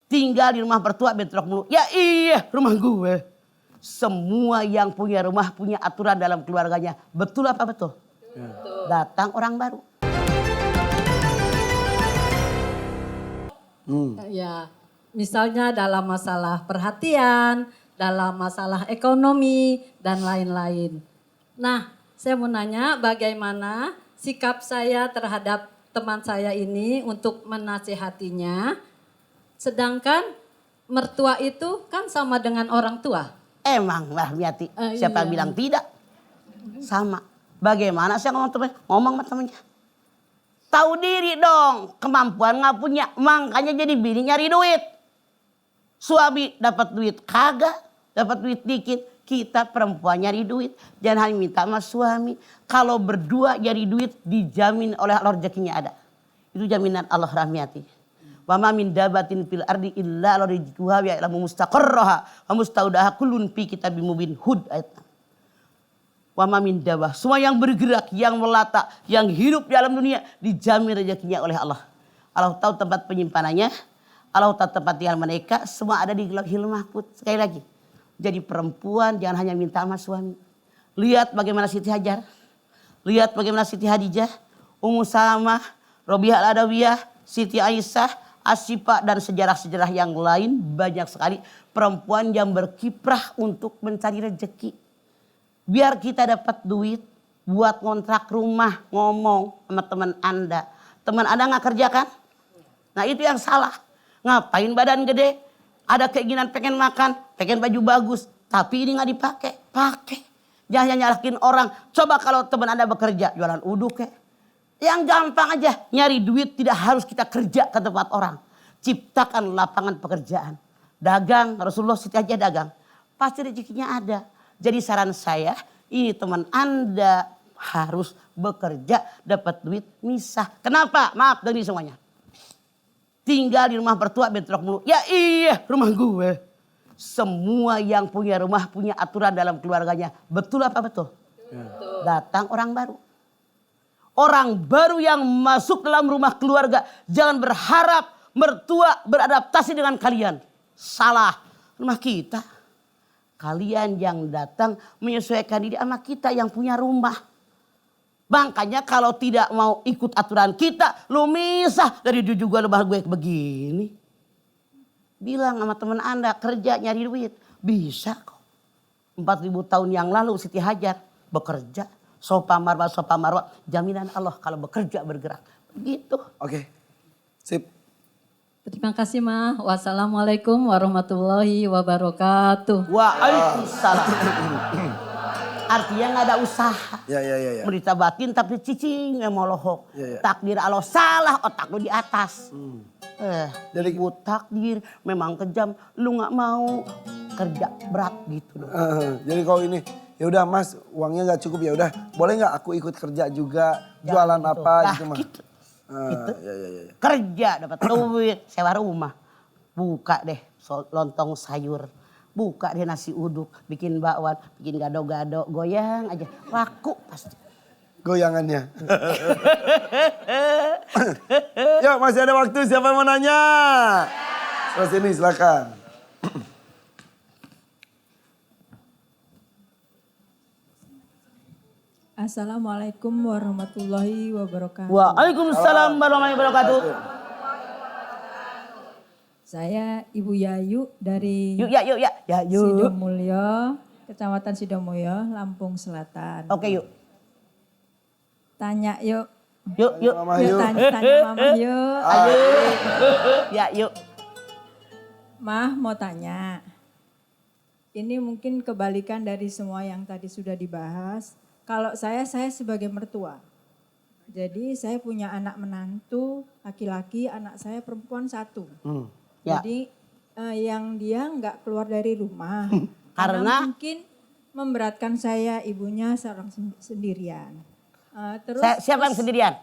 tinggal di rumah mertua bentrok mulu. Ya iya rumah gue. Semua yang punya rumah punya aturan dalam keluarganya. Betul apa betul? Betul. Datang orang baru. Ya, misalnya dalam masalah perhatian, dalam masalah ekonomi, dan lain-lain. Nah, saya mau nanya bagaimana sikap saya terhadap teman saya ini untuk menasihatinya. Sedangkan mertua itu kan sama dengan orang tua. Emang lah Miati, siapa Iya. bilang tidak? Sama. Bagaimana saya ngomong sama temennya? Tahu diri dong, kemampuan nggak punya, makanya jadi bini nyari duit. Suami dapat duit kagak, dapat duit dikit. Kita perempuan nyari duit, jangan hanya minta sama suami. Kalau berdua nyari duit dijamin oleh Allah rezekinya ada. Itu jaminan Allah rahmiati. Wa ma min dabatin fil ardi illa rizquha wa ya'lamu mustaqarraha wa mustaudaha kullun fi kitabim mubin Hud ayat 6. Wa ma min dabah, semua yang bergerak, yang melata, yang hidup di alam dunia dijamin rezekinya oleh Allah. Allah tahu tempat penyimpanannya, Allah tahu tempat tinggal mereka, semua ada di Lauhil Mahfuz. Sekali lagi, jadi perempuan jangan hanya minta sama suami. Lihat bagaimana Siti Hajar, lihat bagaimana Siti Hadijah, Ummu Salamah, Robiah Al-Adawiyah, Siti Aisyah, Asyifa dan sejarah-sejarah yang lain banyak sekali perempuan yang berkiprah untuk mencari rezeki. Biar kita dapat duit buat ngontrak rumah, ngomong sama teman Anda. Teman Anda nggak kerja kan? Nah itu yang salah. Ngapain badan gede? Ada keinginan pengen makan, pengen baju bagus. Tapi ini nggak dipakai. Pakai. Jangan nyalahin orang. Coba kalau teman Anda bekerja, jualan uduk ya. Yang gampang aja. Nyari duit tidak harus kita kerja ke tempat orang. Ciptakan lapangan pekerjaan. Dagang, Rasulullah Siti aja dagang. Pasti rezekinya ada. Jadi saran saya, ini teman Anda harus bekerja, dapat duit, misah. Kenapa? Maaf dari semuanya. Tinggal di rumah mertua bentrok mulu. Ya iya rumah gue. Semua yang punya rumah punya aturan dalam keluarganya. Betul apa betul? Betul. Datang orang baru. Orang baru yang masuk dalam rumah keluarga. Jangan berharap mertua beradaptasi dengan kalian. Salah. Rumah kita. Kalian yang datang menyesuaikan diri sama kita yang punya rumah. Makanya kalau tidak mau ikut aturan kita, lu misah dari juga rumah gue begini. Bilang sama teman Anda kerja nyari duit. Bisa kok. 4.000 tahun yang lalu Siti Hajar bekerja. Sopa marwah. Jaminan Allah kalau bekerja bergerak. Begitu. Oke. Sip. Terima kasih Ma. Wassalamualaikum warahmatullahi wabarakatuh. Waalaikumsalam. Artinya gak ada usaha. Ya. Berita batin tapi cicing molohok. Ya. Takdir Allah salah, otak lu di atas. Jadi Ibu takdir memang kejam, lu gak mau kerja berat gitu dong. jadi kalau ini ya udah Mas, uangnya nggak cukup ya udah, boleh nggak aku ikut kerja juga, jualan Gitu. apa Lah, gitu Mas? gitu. Ya. Kerja dapat duit, sewa rumah. Buka deh lontong sayur. Buka deh nasi uduk, bikin bakwan, bikin gado-gado, goyang aja. Laku pasti. Goyangannya. Yuk masih ada waktu, siapa yang mau nanya? Terus ini silakan. Assalamualaikum warahmatullahi wabarakatuh. Waalaikumsalam warahmatullahi wabarakatuh. Saya Ibu Yayu dari Yuk. Sidomulyo, Kecamatan Sidomulyo, Lampung Selatan. Oke yuk. Tanya yuk. Yuk. Mama, Yuk yuk. tanya Mama yuk. Ya yuk. Mah mau tanya. Ini mungkin kebalikan dari semua yang tadi sudah dibahas. Kalau saya sebagai mertua. Jadi saya punya anak menantu laki-laki, anak saya perempuan 1. Ya. Jadi yang dia nggak keluar dari rumah. Karena mungkin memberatkan saya, ibunya seorang sendirian. Terus siapa yang sendirian?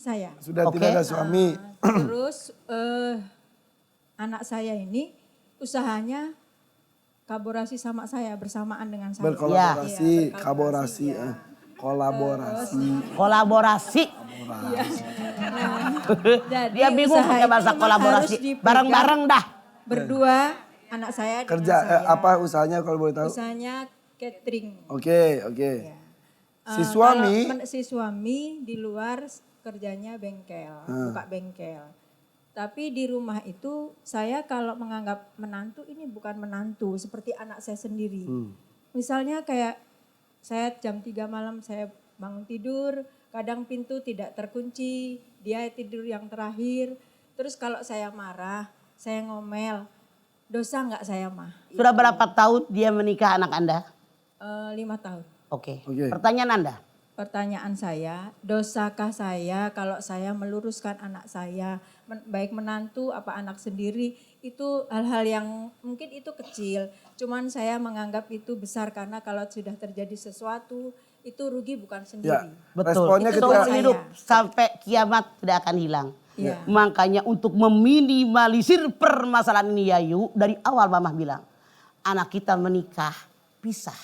Saya. Sudah Oke. tidak ada suami. Terus anak saya ini usahanya kolaborasi sama saya, bersamaan dengan saya. Berkolaborasi, Iya, kolaborasi. Kolaborasi. Jadi Dia bingung usaha pakai itu bahasa memang kolaborasi. harus dipegang. Bareng-bareng dah. Berdua anak saya dengan Kerja saya. apa usahanya kalau boleh tahu? Usahanya catering. Oke. Ya. Si suami Si suami di luar kerjanya bengkel, buka bengkel. Tapi di rumah itu saya kalau menganggap menantu ini bukan menantu, seperti anak saya sendiri. Misalnya kayak saya jam 3 malam saya bangun tidur, kadang pintu tidak terkunci, dia tidur yang terakhir. Terus kalau saya marah, saya ngomel, dosa nggak saya mah? Sudah berapa tahun dia menikah anak Anda? 5 tahun. Oke. Oke. Pertanyaan Anda. Pertanyaan saya, dosakah saya kalau saya meluruskan anak saya, baik menantu apa anak sendiri, itu hal-hal yang mungkin itu kecil, cuman saya menganggap itu besar karena kalau sudah terjadi sesuatu, itu rugi bukan ya. sendiri. Betul. Responnya Itu ketika saya. hidup sampai kiamat tidak akan hilang. Iya. Makanya untuk meminimalisir permasalahan ini Yayu, dari awal Mama bilang, anak kita menikah, pisah.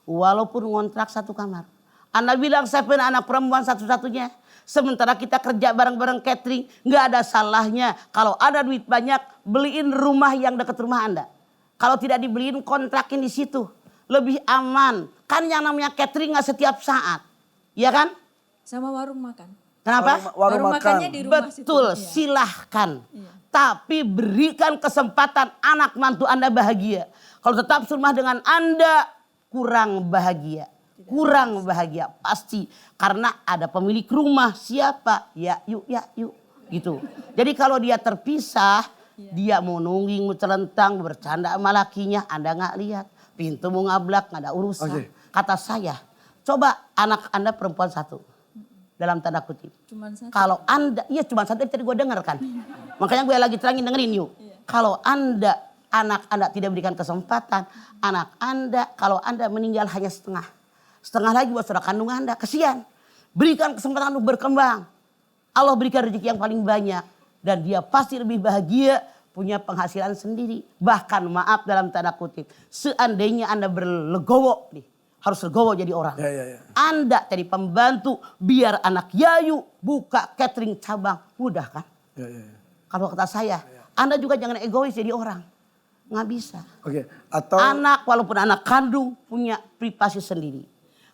Walaupun ngontrak satu kamar. Anda bilang saya punya anak perempuan satu-satunya. Sementara kita kerja bareng-bareng catering. Nggak ada salahnya. Kalau ada duit banyak, beliin rumah yang dekat rumah Anda. Kalau tidak dibeliin, kontrakin di situ. Lebih aman. Kan yang namanya catering nggak setiap saat. Iya kan? Sama warung makan. Kenapa? warung makan. makannya di rumah situ. Betul, Iya. silahkan. Iya. Tapi berikan kesempatan anak mantu Anda bahagia. Kalau tetap serumah dengan Anda, kurang bahagia. Kurang bahagia pasti. Karena ada pemilik rumah, siapa? Ya yuk. Gitu. Jadi kalau dia terpisah, dia mau nungging, mau celentang, bercanda sama lakinya, Anda nggak lihat. Pintu mau ngablak, nggak ada urusan. Oke. Kata saya, coba anak Anda perempuan satu. Dalam tanda kutip. Cuman satu. Kalau Anda, iya cuma satu tadi gue denger kan. Makanya gue lagi terangin dengerin yuk. Kalau anak Anda tidak berikan kesempatan, anak Anda, kalau Anda meninggal hanya setengah. Setengah lagi buat saudara kandung Anda, kesian. Berikan kesempatan untuk berkembang. Allah berikan rezeki yang paling banyak. Dan dia pasti lebih bahagia, punya penghasilan sendiri. Bahkan maaf dalam tanda kutip, seandainya Anda berlegowo nih. Harus legowo jadi orang. Ya. Anda jadi pembantu biar anak Yayu buka catering cabang. Mudah kan? Ya. Kalau kata saya, Anda juga jangan egois jadi orang. Nggak bisa. Oke. Atau Anak walaupun anak kandung punya privasi sendiri.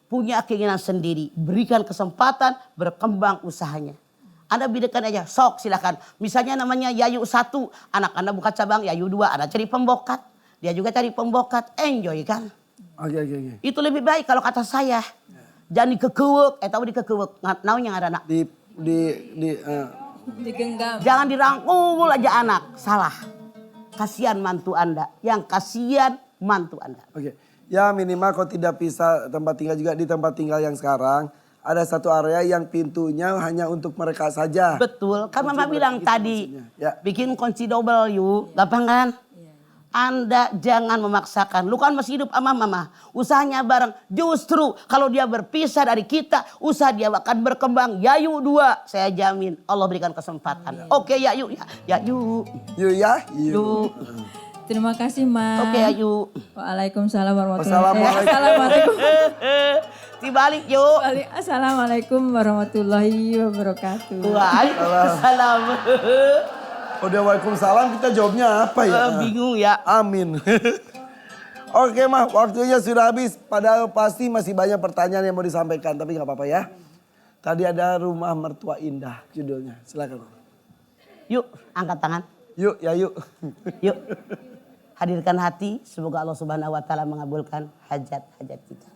Punya keinginan sendiri. Berikan kesempatan berkembang usahanya. Anda bedakan aja, sok silakan. Misalnya namanya Yayu 1, anak Anda buka cabang, Yayu 2, Anda cari pembokat. Dia juga cari pembokat, enjoy kan? Oke. Itu lebih baik kalau kata saya. Jangan dikekewek, tahu dikekewek. Naunya ada anak. Digenggam. Jangan dirangkul aja anak, salah. Kasihan mantu Anda, yang kasihan mantu Anda. Oke. Ya minimal kalau tidak bisa tempat tinggal juga di tempat tinggal yang sekarang. Ada satu area yang pintunya hanya untuk mereka saja. Betul, kan Mama bilang gitu tadi, maksudnya. Ya. bikin kunci double yuk, gampang kan? Anda jangan memaksakan, lu kan masih hidup sama Mama. Usahanya bareng, justru kalau dia berpisah dari kita, usaha dia akan berkembang. Yayu 2, saya jamin Allah berikan kesempatan. Oke Yayu, Yayu. Yuk ya. Yuk. Terima kasih, Ma. Oke Yayu. Waalaikumsalam warahmatullahi Wassalamualaikum. Assalamualaikum. Dibalik yuk. Assalamualaikum warahmatullahi wabarakatuh. Waalaikumsalam. Udah waalaikumsalam kita jawabnya apa ya? Bingung ya. Amin. Oke mah waktunya sudah habis. Padahal pasti masih banyak pertanyaan yang mau disampaikan. Tapi gak apa-apa ya. Tadi ada Rumah Mertua Indah judulnya. Silakan. Yuk angkat tangan. Yuk ya yuk. Yuk. Hadirkan hati. Semoga Allah Subhanahu wa Ta'ala mengabulkan hajat-hajat kita.